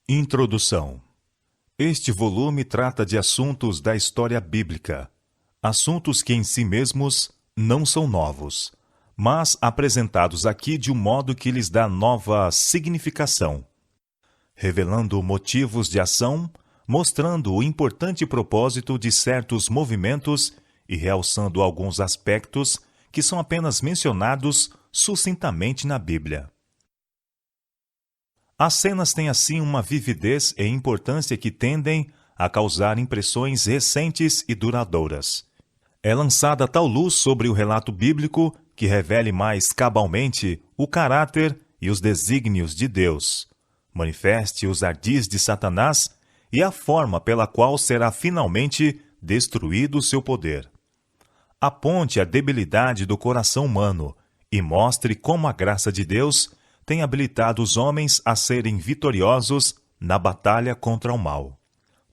Introdução. Este volume trata de assuntos da história bíblica, assuntos que em si mesmos não são novos, mas apresentados aqui de um modo que lhes dá nova significação, revelando motivos de ação, mostrando o importante propósito de certos movimentos e realçando alguns aspectos que são apenas mencionados sucintamente na Bíblia. As cenas têm assim uma vividez e importância que tendem a causar impressões recentes e duradouras. É lançada tal luz sobre o relato bíblico que revele mais cabalmente o caráter e os desígnios de Deus, manifeste os ardis de Satanás e a forma pela qual será finalmente destruído o seu poder. Aponte a debilidade do coração humano e mostre como a graça de Deus tem habilitado os homens a serem vitoriosos na batalha contra o mal.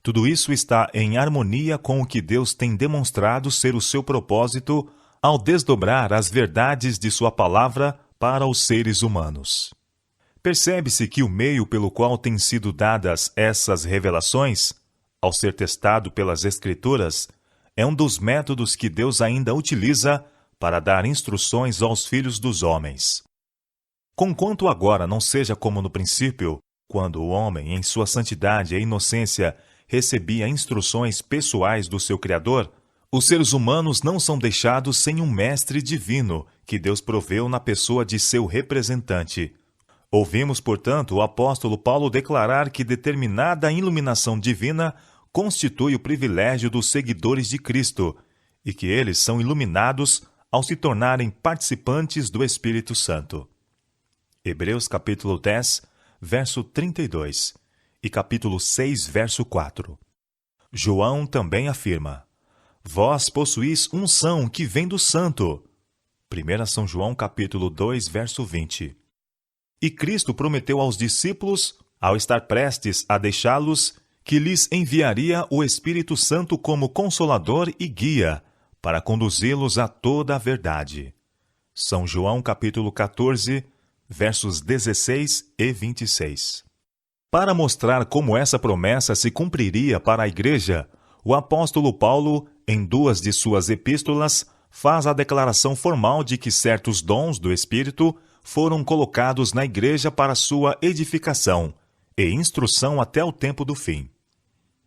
Tudo isso está em harmonia com o que Deus tem demonstrado ser o seu propósito ao desdobrar as verdades de sua palavra para os seres humanos. Percebe-se que o meio pelo qual têm sido dadas essas revelações, ao ser testado pelas Escrituras, é um dos métodos que Deus ainda utiliza para dar instruções aos filhos dos homens. Conquanto agora não seja como no princípio, quando o homem, em sua santidade e inocência, recebia instruções pessoais do seu Criador, os seres humanos não são deixados sem um mestre divino que Deus proveu na pessoa de seu representante. Ouvimos, portanto, o apóstolo Paulo declarar que determinada iluminação divina constitui o privilégio dos seguidores de Cristo e que eles são iluminados ao se tornarem participantes do Espírito Santo. Hebreus capítulo 10, verso 32 e capítulo 6, verso 4. João também afirma: Vós possuís unção que vem do Santo. 1 São João capítulo 2, verso 20. E Cristo prometeu aos discípulos, ao estar prestes a deixá-los, que lhes enviaria o Espírito Santo como consolador e guia, para conduzi-los a toda a verdade. São João capítulo 14, versos 16 e 26. Para mostrar como essa promessa se cumpriria para a Igreja, o apóstolo Paulo, em 2 de suas epístolas, faz a declaração formal de que certos dons do Espírito foram colocados na Igreja para sua edificação e instrução até o tempo do fim.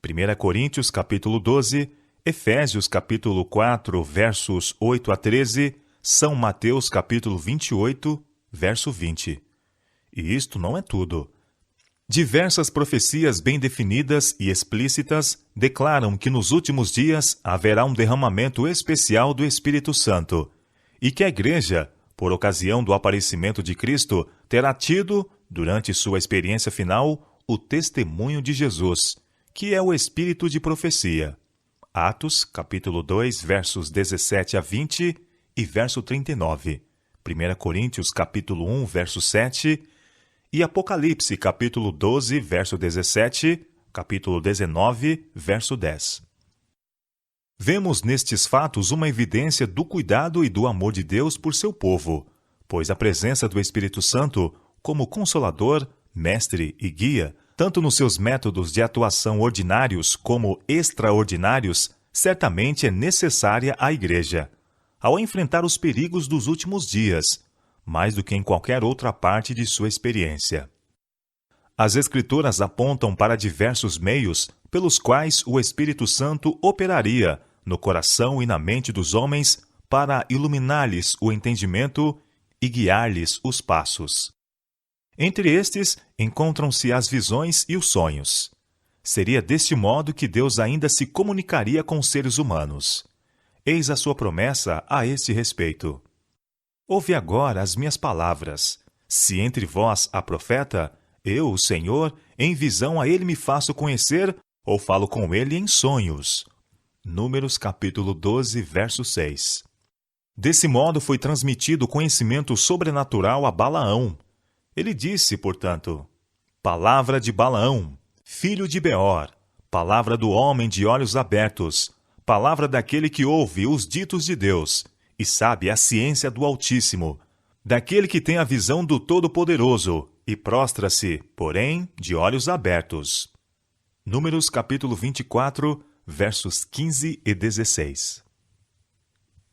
1 Coríntios capítulo 12, Efésios capítulo 4, versos 8 a 13, São Mateus capítulo 28, verso 20. E isto não é tudo. Diversas profecias bem definidas e explícitas declaram que nos últimos dias haverá um derramamento especial do Espírito Santo e que a Igreja, por ocasião do aparecimento de Cristo, terá tido, durante sua experiência final, o testemunho de Jesus, que é o Espírito de profecia. Atos, capítulo 2, versos 17 a 20 e verso 39. 1 Coríntios, capítulo 1, verso 7, e Apocalipse, capítulo 12, verso 17, capítulo 19, verso 10. Vemos nestes fatos uma evidência do cuidado e do amor de Deus por seu povo, pois a presença do Espírito Santo, como consolador, mestre e guia, tanto nos seus métodos de atuação ordinários como extraordinários, certamente é necessária à Igreja, ao enfrentar os perigos dos últimos dias, mais do que em qualquer outra parte de sua experiência. As Escrituras apontam para diversos meios pelos quais o Espírito Santo operaria no coração e na mente dos homens para iluminar-lhes o entendimento e guiar-lhes os passos. Entre estes, encontram-se as visões e os sonhos. Seria deste modo que Deus ainda se comunicaria com os seres humanos. Eis a sua promessa a este respeito. Ouve agora as minhas palavras. Se entre vós há profeta, eu, o Senhor, em visão a ele me faço conhecer, ou falo com ele em sonhos. Números capítulo 12, verso 6. Desse modo foi transmitido o conhecimento sobrenatural a Balaão. Ele disse, portanto, palavra de Balaão, filho de Beor, palavra do homem de olhos abertos, palavra daquele que ouve os ditos de Deus e sabe a ciência do Altíssimo, daquele que tem a visão do Todo-Poderoso e prostra-se, porém, de olhos abertos. Números capítulo 24, versos 15 e 16.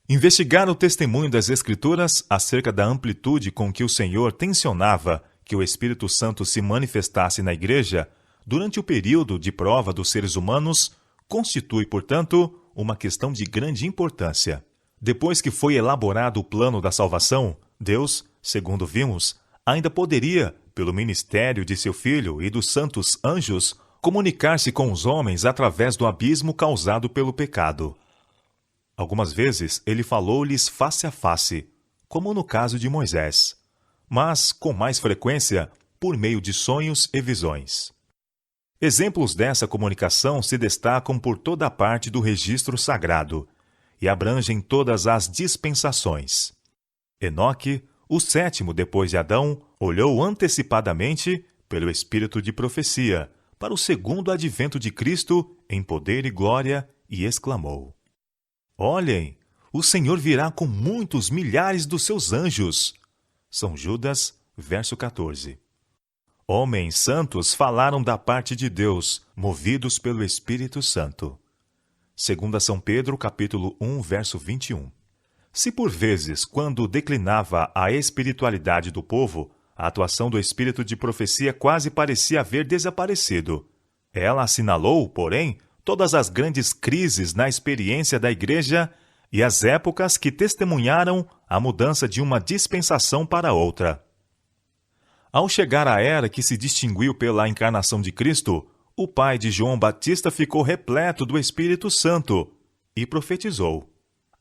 Investigar o testemunho das Escrituras acerca da amplitude com que o Senhor tensionava que o Espírito Santo se manifestasse na Igreja durante o período de prova dos seres humanos constitui, portanto, uma questão de grande importância. Depois que foi elaborado o plano da salvação, Deus, segundo vimos, ainda poderia, pelo ministério de seu Filho e dos santos anjos, comunicar-se com os homens através do abismo causado pelo pecado. Algumas vezes ele falou-lhes face a face, como no caso de Moisés, mas, com mais frequência, por meio de sonhos e visões. Exemplos dessa comunicação se destacam por toda a parte do registro sagrado e abrangem todas as dispensações. Enoque, o sétimo depois de Adão, olhou antecipadamente, pelo espírito de profecia, para o segundo advento de Cristo em poder e glória e exclamou: Olhem, o Senhor virá com muitos milhares dos seus anjos. São Judas, verso 14. Homens santos falaram da parte de Deus, movidos pelo Espírito Santo. 2 São Pedro, capítulo 1, verso 21. Se por vezes, quando declinava a espiritualidade do povo, a atuação do espírito de profecia quase parecia haver desaparecido, ela assinalou, porém, todas as grandes crises na experiência da Igreja e as épocas que testemunharam a mudança de uma dispensação para outra. Ao chegar à era que se distinguiu pela encarnação de Cristo, o pai de João Batista ficou repleto do Espírito Santo e profetizou.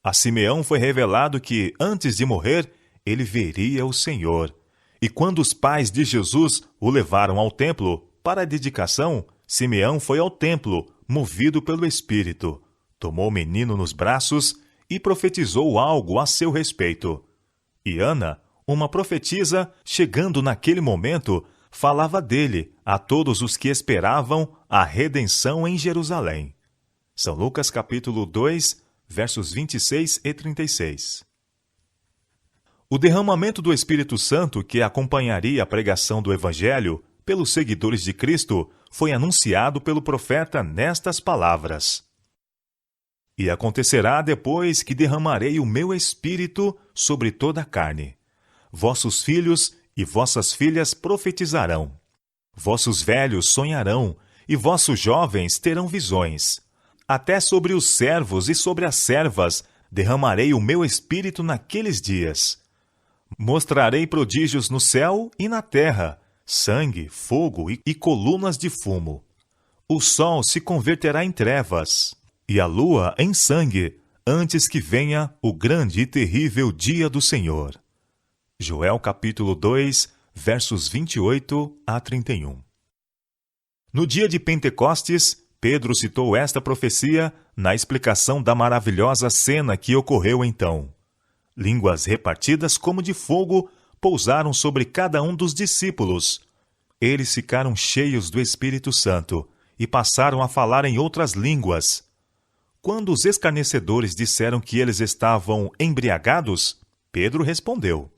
A Simeão foi revelado que, antes de morrer, ele veria o Senhor. E quando os pais de Jesus o levaram ao templo para a dedicação, Simeão foi ao templo, movido pelo Espírito, tomou o menino nos braços e profetizou algo a seu respeito. E Ana, uma profetisa, chegando naquele momento, falava dele a todos os que esperavam a redenção em Jerusalém. São Lucas capítulo 2, versos 26 e 36. O derramamento do Espírito Santo que acompanharia a pregação do Evangelho pelos seguidores de Cristo foi anunciado pelo profeta nestas palavras: E acontecerá depois que derramarei o meu Espírito sobre toda a carne. Vossos filhos e vossas filhas profetizarão. Vossos velhos sonharão, e vossos jovens terão visões. Até sobre os servos e sobre as servas derramarei o meu Espírito naqueles dias. Mostrarei prodígios no céu e na terra, sangue, fogo e colunas de fumo. O sol se converterá em trevas, e a lua em sangue, antes que venha o grande e terrível dia do Senhor. Joel capítulo 2, versos 28 a 31. No dia de Pentecostes, Pedro citou esta profecia na explicação da maravilhosa cena que ocorreu então. Línguas repartidas como de fogo pousaram sobre cada um dos discípulos. Eles ficaram cheios do Espírito Santo e passaram a falar em outras línguas. Quando os escarnecedores disseram que eles estavam embriagados, Pedro respondeu: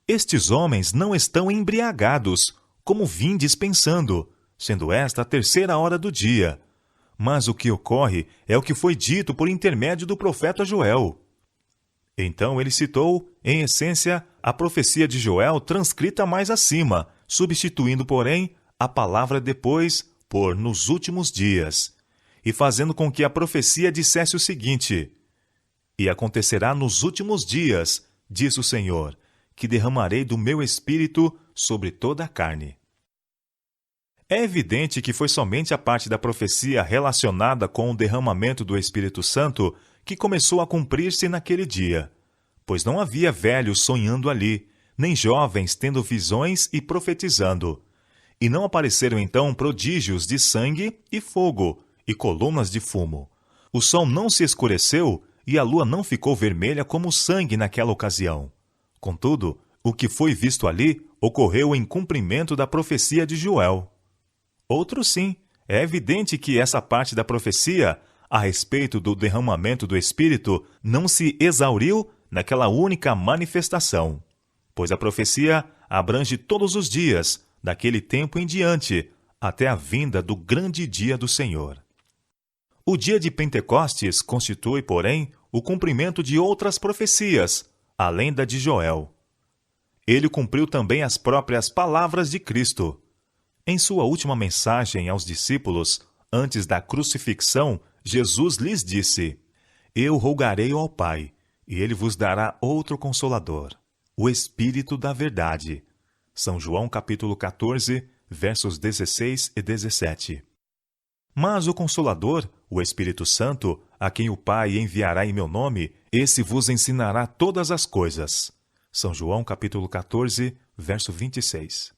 Estes homens não estão embriagados, como vindes pensando, sendo esta a 3ª hora do dia. Mas o que ocorre é o que foi dito por intermédio do profeta Joel. Então ele citou, em essência, a profecia de Joel transcrita mais acima, substituindo, porém, a palavra depois por nos últimos dias, e fazendo com que a profecia dissesse o seguinte: E acontecerá nos últimos dias, diz o Senhor, que derramarei do meu Espírito sobre toda a carne. É evidente que foi somente a parte da profecia relacionada com o derramamento do Espírito Santo que começou a cumprir-se naquele dia, pois não havia velhos sonhando ali, nem jovens tendo visões e profetizando. E não apareceram então prodígios de sangue e fogo e colunas de fumo. O sol não se escureceu e a lua não ficou vermelha como sangue naquela ocasião. Contudo, o que foi visto ali ocorreu em cumprimento da profecia de Joel. Outro sim, é evidente que essa parte da profecia, a respeito do derramamento do Espírito, não se exauriu naquela única manifestação, pois a profecia abrange todos os dias, daquele tempo em diante, até a vinda do grande dia do Senhor. O dia de Pentecostes constitui, porém, o cumprimento de outras profecias, além da de Joel. Ele cumpriu também as próprias palavras de Cristo. Em sua última mensagem aos discípulos, antes da crucifixão, Jesus lhes disse: Eu rogarei ao Pai, e ele vos dará outro Consolador, o Espírito da Verdade. São João capítulo 14, versos 16 e 17. Mas o Consolador, o Espírito Santo, a quem o Pai enviará em meu nome, esse vos ensinará todas as coisas. São João capítulo 14, verso 26.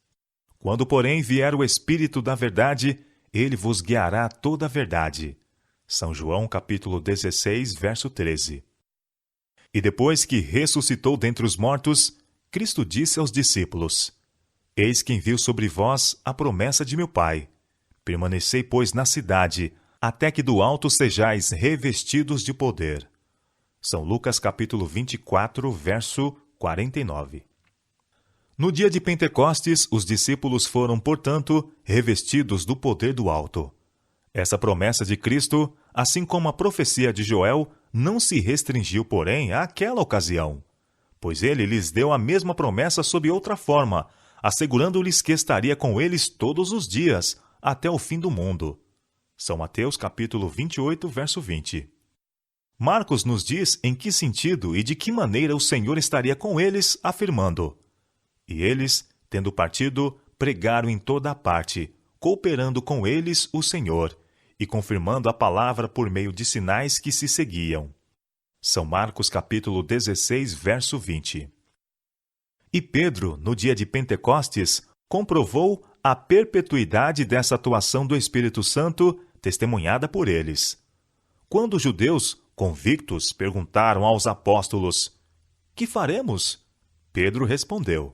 Quando, porém, vier o Espírito da Verdade, ele vos guiará toda a verdade. São João capítulo 16, verso 13. E depois que ressuscitou dentre os mortos, Cristo disse aos discípulos: Eis que envio sobre vós a promessa de meu Pai. Permanecei, pois, na cidade, até que do alto sejais revestidos de poder. São Lucas capítulo 24, verso 49. No dia de Pentecostes, os discípulos foram, portanto, revestidos do poder do alto. Essa promessa de Cristo, assim como a profecia de Joel, não se restringiu, porém, àquela ocasião, pois ele lhes deu a mesma promessa sob outra forma, assegurando-lhes que estaria com eles todos os dias, até o fim do mundo. São Mateus capítulo 28, verso 20. Marcos nos diz em que sentido e de que maneira o Senhor estaria com eles, afirmando: E eles, tendo partido, pregaram em toda a parte, cooperando com eles o Senhor, e confirmando a palavra por meio de sinais que se seguiam. São Marcos capítulo 16, verso 20. E Pedro, no dia de Pentecostes, comprovou a perpetuidade dessa atuação do Espírito Santo, testemunhada por eles. Quando os judeus, convictos, perguntaram aos apóstolos: Que faremos? Pedro respondeu: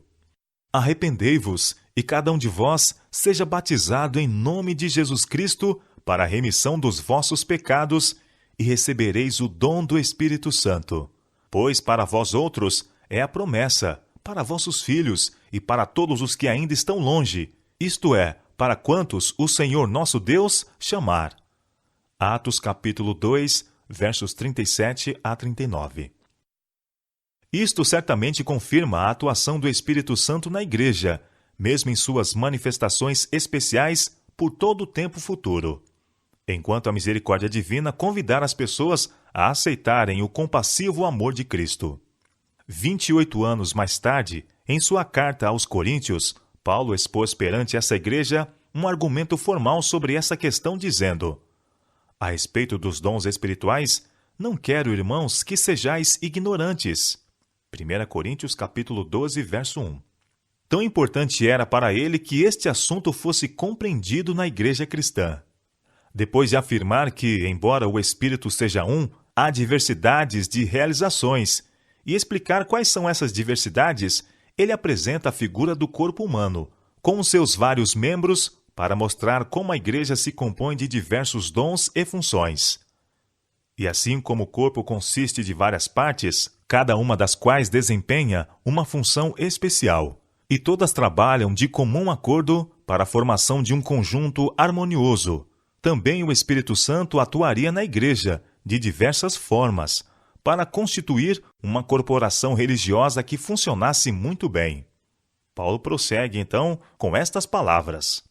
Arrependei-vos, e cada um de vós seja batizado em nome de Jesus Cristo para a remissão dos vossos pecados, e recebereis o dom do Espírito Santo. Pois para vós outros é a promessa, para vossos filhos e para todos os que ainda estão longe, isto é, para quantos o Senhor nosso Deus chamar. Atos capítulo 2, versos 37 a 39. Isto certamente confirma a atuação do Espírito Santo na Igreja, mesmo em suas manifestações especiais por todo o tempo futuro. Enquanto a misericórdia divina convidar as pessoas a aceitarem o compassivo amor de Cristo. 28 anos mais tarde, em sua carta aos Coríntios, Paulo expôs perante essa igreja um argumento formal sobre essa questão, dizendo: A respeito dos dons espirituais, não quero, irmãos, que sejais ignorantes. 1 Coríntios capítulo 12, verso 1. Tão importante era para ele que este assunto fosse compreendido na igreja cristã. Depois de afirmar que, embora o Espírito seja um, há diversidades de realizações, e explicar quais são essas diversidades, ele apresenta a figura do corpo humano, com os seus vários membros, para mostrar como a igreja se compõe de diversos dons e funções. E assim como o corpo consiste de várias partes, cada uma das quais desempenha uma função especial, e todas trabalham de comum acordo para a formação de um conjunto harmonioso, também o Espírito Santo atuaria na igreja, de diversas formas, para constituir uma corporação religiosa que funcionasse muito bem. Paulo prossegue, então, com estas palavras: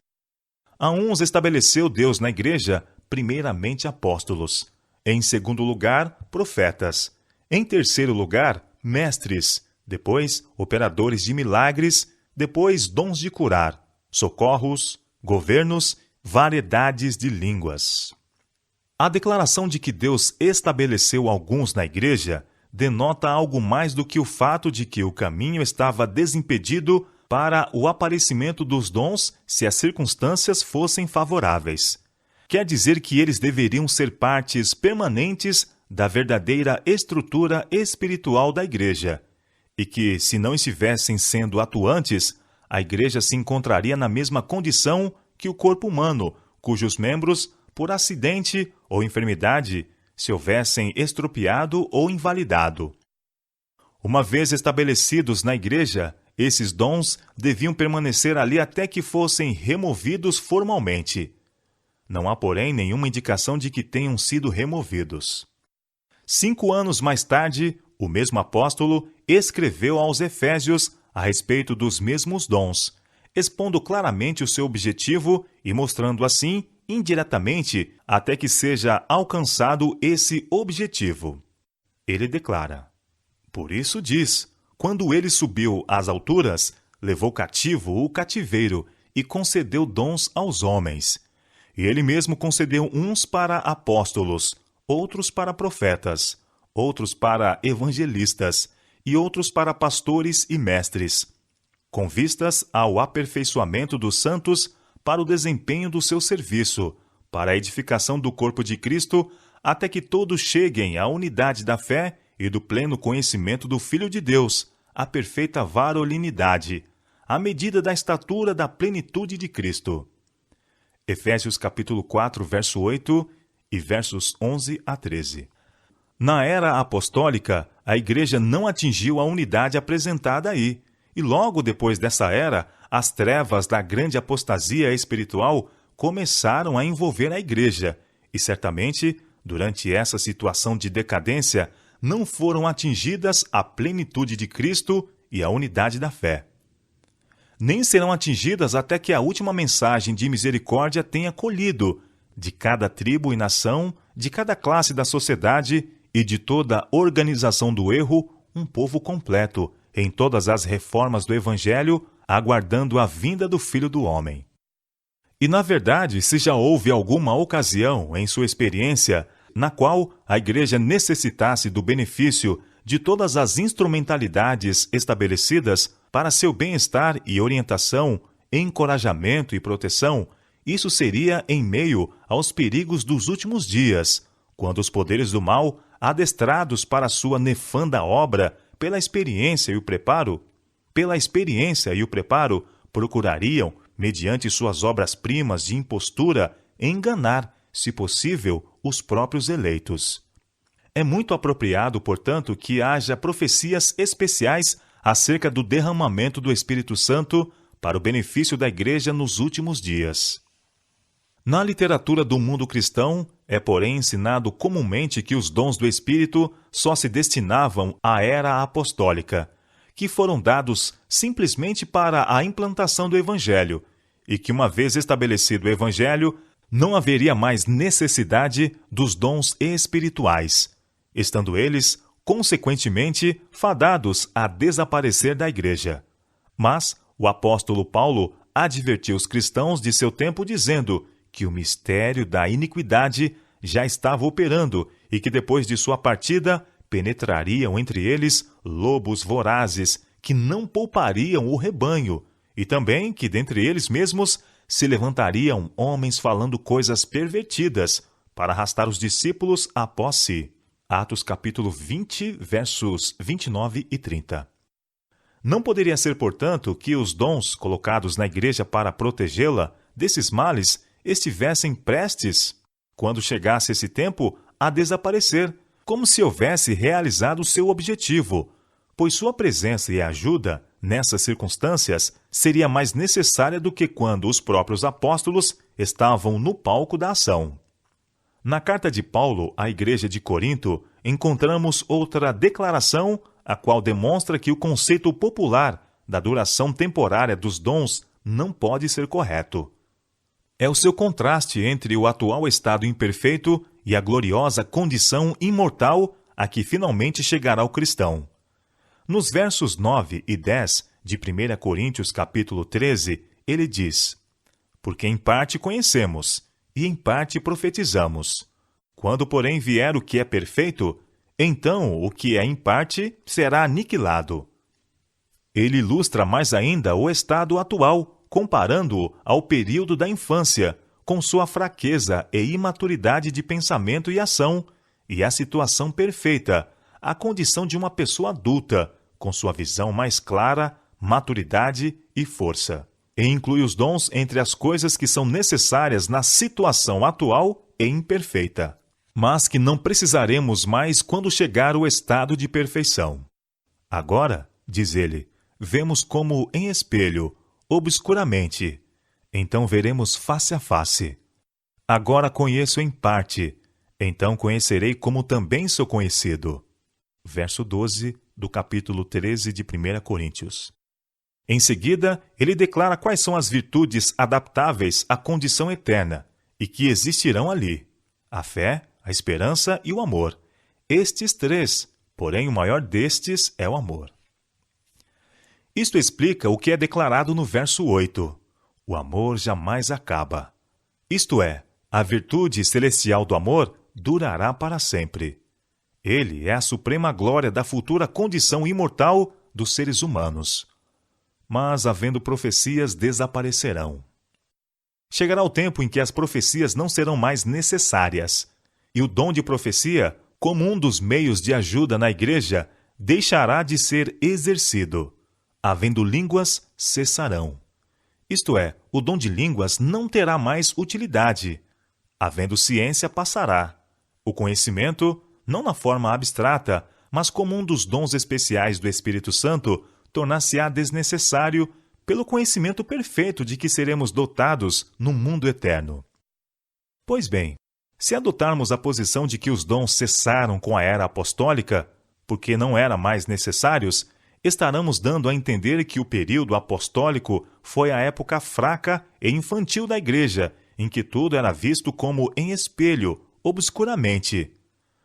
A uns estabeleceu Deus na igreja, primeiramente apóstolos, em segundo lugar, profetas, em terceiro lugar, mestres, depois, operadores de milagres, depois, dons de curar, socorros, governos, variedades de línguas. A declaração de que Deus estabeleceu alguns na igreja denota algo mais do que o fato de que o caminho estava desimpedido para o aparecimento dos dons se as circunstâncias fossem favoráveis. Quer dizer que eles deveriam ser partes permanentes da verdadeira estrutura espiritual da igreja, e que, se não estivessem sendo atuantes, a igreja se encontraria na mesma condição que o corpo humano, cujos membros, por acidente ou enfermidade, se houvessem estropiado ou invalidado. Uma vez estabelecidos na igreja, esses dons deviam permanecer ali até que fossem removidos formalmente. Não há, porém, nenhuma indicação de que tenham sido removidos. 5 anos mais tarde, o mesmo apóstolo escreveu aos Efésios a respeito dos mesmos dons, expondo claramente o seu objetivo e mostrando assim, indiretamente, até que seja alcançado esse objetivo. Ele declara: por isso diz, quando ele subiu às alturas, levou cativo o cativeiro e concedeu dons aos homens. E ele mesmo concedeu uns para apóstolos, outros para profetas, outros para evangelistas e outros para pastores e mestres, com vistas ao aperfeiçoamento dos santos para o desempenho do seu serviço, para a edificação do corpo de Cristo, até que todos cheguem à unidade da fé e do pleno conhecimento do Filho de Deus, à perfeita varolinidade, à medida da estatura da plenitude de Cristo. Efésios capítulo 4, verso 8 e versos 11 a 13. Na era apostólica, a igreja não atingiu a unidade apresentada aí, e logo depois dessa era, as trevas da grande apostasia espiritual começaram a envolver a igreja, e certamente, durante essa situação de decadência, não foram atingidas a plenitude de Cristo e a unidade da fé. Nem serão atingidas até que a última mensagem de misericórdia tenha colhido, de cada tribo e nação, de cada classe da sociedade e de toda organização do erro, um povo completo, em todas as reformas do Evangelho, aguardando a vinda do Filho do Homem. E, na verdade, se já houve alguma ocasião em sua experiência na qual a igreja necessitasse do benefício de todas as instrumentalidades estabelecidas para seu bem-estar e orientação, encorajamento e proteção, isso seria em meio aos perigos dos últimos dias, quando os poderes do mal, adestrados para sua nefanda obra pela experiência e o preparo, procurariam, mediante suas obras-primas de impostura, enganar, se possível, os próprios eleitos. É muito apropriado, portanto, que haja profecias especiais acerca do derramamento do Espírito Santo para o benefício da Igreja nos últimos dias. Na literatura do mundo cristão, é porém ensinado comumente que os dons do Espírito só se destinavam à era apostólica, que foram dados simplesmente para a implantação do Evangelho, e que uma vez estabelecido o Evangelho, não haveria mais necessidade dos dons espirituais, estando eles, consequentemente, fadados a desaparecer da Igreja. Mas o apóstolo Paulo advertiu os cristãos de seu tempo dizendo que o mistério da iniquidade já estava operando e que depois de sua partida penetrariam entre eles lobos vorazes que não poupariam o rebanho, e também que dentre eles mesmos se levantariam homens falando coisas pervertidas para arrastar os discípulos após si. Atos capítulo 20, versos 29 e 30. Não poderia ser, portanto, que os dons colocados na igreja para protegê-la desses males estivessem prestes, quando chegasse esse tempo, a desaparecer, como se houvesse realizado seu objetivo, pois sua presença e ajuda, nessas circunstâncias, seria mais necessária do que quando os próprios apóstolos estavam no palco da ação. Na carta de Paulo à igreja de Corinto, encontramos outra declaração, a qual demonstra que o conceito popular da duração temporária dos dons não pode ser correto. É o seu contraste entre o atual estado imperfeito e a gloriosa condição imortal a que finalmente chegará o cristão. Nos versos 9 e 10 de 1 Coríntios capítulo 13, ele diz: porque em parte conhecemos, e em parte profetizamos. Quando, porém, vier o que é perfeito, então o que é em parte será aniquilado. Ele ilustra mais ainda o estado atual, comparando-o ao período da infância, com sua fraqueza e imaturidade de pensamento e ação, e a situação perfeita, a condição de uma pessoa adulta, com sua visão mais clara, maturidade e força. E inclui os dons entre as coisas que são necessárias na situação atual e imperfeita, mas que não precisaremos mais quando chegar o estado de perfeição. Agora, diz ele, vemos como em espelho, obscuramente. Então veremos face a face. Agora conheço em parte, então conhecerei como também sou conhecido. Verso 12 do capítulo 13 de 1 Coríntios. Em seguida, ele declara quais são as virtudes adaptáveis à condição eterna e que existirão ali: a fé, a esperança e o amor. Estes três, porém o maior destes é o amor. Isto explica o que é declarado no verso 8. O amor jamais acaba. Isto é, a virtude celestial do amor durará para sempre. Ele é a suprema glória da futura condição imortal dos seres humanos. Mas, havendo profecias, desaparecerão. Chegará o tempo em que as profecias não serão mais necessárias, e o dom de profecia, como um dos meios de ajuda na igreja, deixará de ser exercido. Havendo línguas, cessarão. Isto é, o dom de línguas não terá mais utilidade. Havendo ciência, passará. O conhecimento, não na forma abstrata, mas como um dos dons especiais do Espírito Santo, tornar-se-á desnecessário pelo conhecimento perfeito de que seremos dotados no mundo eterno. Pois bem, se adotarmos a posição de que os dons cessaram com a era apostólica, porque não eram mais necessários, estaremos dando a entender que o período apostólico foi a época fraca e infantil da igreja, em que tudo era visto como em espelho, obscuramente.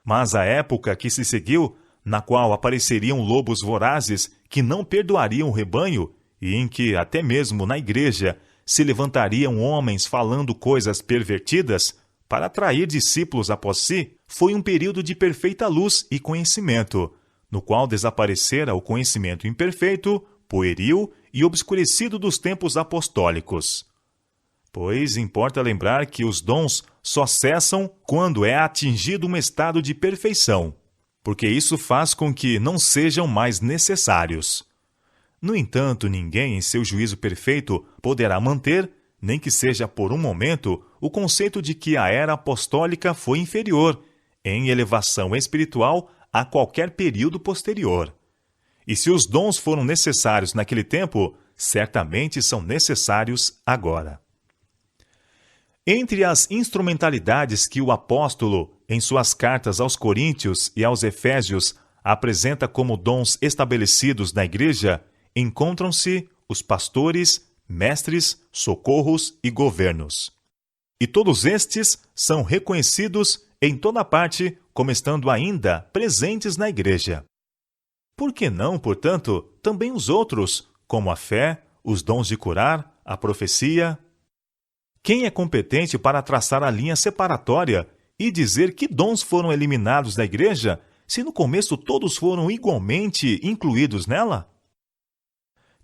Mas a época que se seguiu, na qual apareceriam lobos vorazes que não perdoariam o rebanho, e em que, até mesmo na igreja, se levantariam homens falando coisas pervertidas, para atrair discípulos após si, foi um período de perfeita luz e conhecimento, no qual desaparecera o conhecimento imperfeito, pueril e obscurecido dos tempos apostólicos. Pois importa lembrar que os dons só cessam quando é atingido um estado de perfeição, porque isso faz com que não sejam mais necessários. No entanto, ninguém em seu juízo perfeito poderá manter, nem que seja por um momento, o conceito de que a era apostólica foi inferior, em elevação espiritual, a qualquer período posterior. E se os dons foram necessários naquele tempo, certamente são necessários agora. Entre as instrumentalidades que o apóstolo, em suas cartas aos Coríntios e aos Efésios, apresenta como dons estabelecidos na igreja, encontram-se os pastores, mestres, socorros e governos. E todos estes são reconhecidos em toda parte como estando ainda presentes na igreja. Por que não, portanto, também os outros, como a fé, os dons de curar, a profecia? Quem é competente para traçar a linha separatória e dizer que dons foram eliminados da igreja, se no começo todos foram igualmente incluídos nela?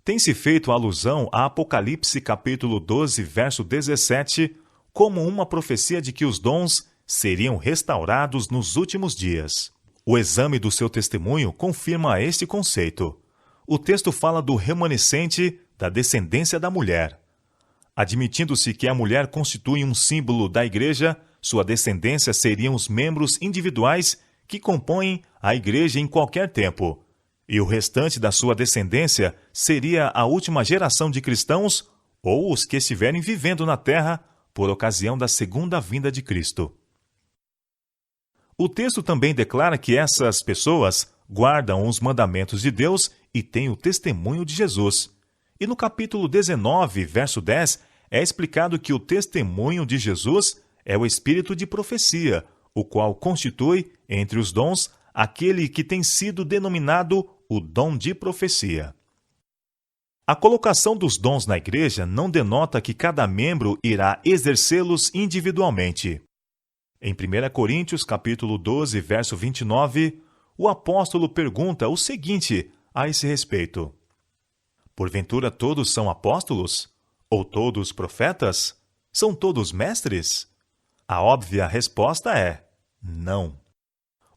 Tem-se feito alusão a Apocalipse capítulo 12, verso 17, como uma profecia de que os dons seriam restaurados nos últimos dias. O exame do seu testemunho confirma este conceito. O texto fala do remanescente da descendência da mulher. Admitindo-se que a mulher constitui um símbolo da igreja, sua descendência seriam os membros individuais que compõem a igreja em qualquer tempo, e o restante da sua descendência seria a última geração de cristãos ou os que estiverem vivendo na terra por ocasião da segunda vinda de Cristo. O texto também declara que essas pessoas guardam os mandamentos de Deus e têm o testemunho de Jesus. E no capítulo 19, verso 10, é explicado que o testemunho de Jesus é o espírito de profecia, o qual constitui, entre os dons, aquele que tem sido denominado o dom de profecia. A colocação dos dons na igreja não denota que cada membro irá exercê-los individualmente. Em 1 Coríntios, capítulo 12, verso 29, o apóstolo pergunta o seguinte a esse respeito: porventura todos são apóstolos? Ou todos profetas? São todos mestres? A óbvia resposta é: não.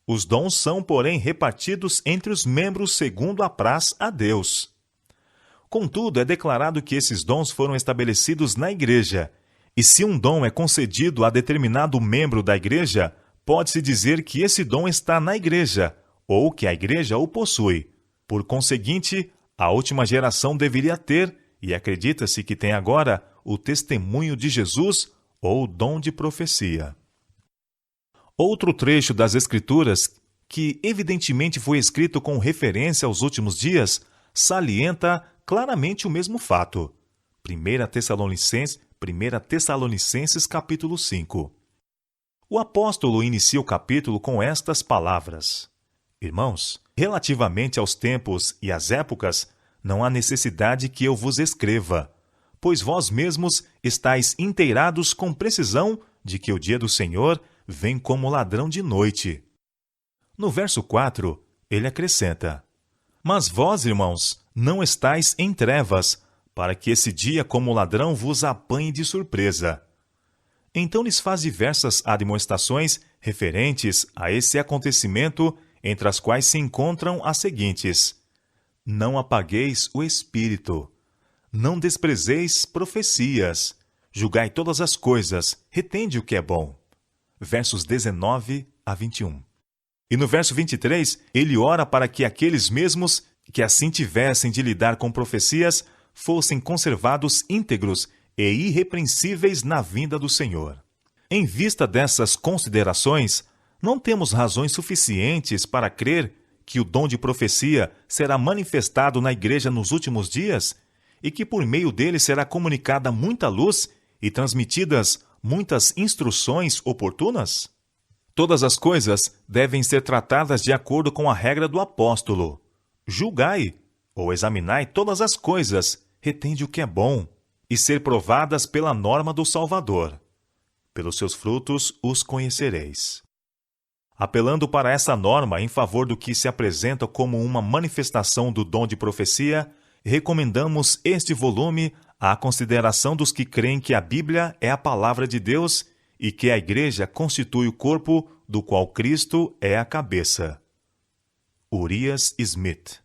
Os dons são, porém, repartidos entre os membros segundo apraz a Deus. Contudo, é declarado que esses dons foram estabelecidos na igreja, e se um dom é concedido a determinado membro da igreja, pode-se dizer que esse dom está na igreja, ou que a igreja o possui. Por conseguinte, A última geração deveria ter, e acredita-se que tem agora, o testemunho de Jesus ou o dom de profecia. Outro trecho das Escrituras, que evidentemente foi escrito com referência aos últimos dias, salienta claramente o mesmo fato. 1 Tessalonicenses capítulo 5. O apóstolo inicia o capítulo com estas palavras: Irmãos, relativamente aos tempos e às épocas, não há necessidade que eu vos escreva, pois vós mesmos estáis inteirados com precisão de que o dia do Senhor vem como ladrão de noite. No verso 4, ele acrescenta: Mas vós, irmãos, não estáis em trevas, para que esse dia como ladrão vos apanhe de surpresa. Então lhes faz diversas admoestações referentes a esse acontecimento, entre as quais se encontram as seguintes: Não apagueis o espírito, não desprezeis profecias, julgai todas as coisas, retende o que é bom. Versos 19 a 21. E no verso 23, ele ora para que aqueles mesmos que assim tivessem de lidar com profecias fossem conservados íntegros e irrepreensíveis na vinda do Senhor. Em vista dessas considerações, não temos razões suficientes para crer que o dom de profecia será manifestado na igreja nos últimos dias e que por meio dele será comunicada muita luz e transmitidas muitas instruções oportunas? Todas as coisas devem ser tratadas de acordo com a regra do apóstolo. Julgai, ou examinai todas as coisas, retende o que é bom, e ser provadas pela norma do Salvador. Pelos seus frutos os conhecereis. Apelando para essa norma em favor do que se apresenta como uma manifestação do dom de profecia, recomendamos este volume à consideração dos que creem que a Bíblia é a palavra de Deus e que a Igreja constitui o corpo do qual Cristo é a cabeça. Urias Smith.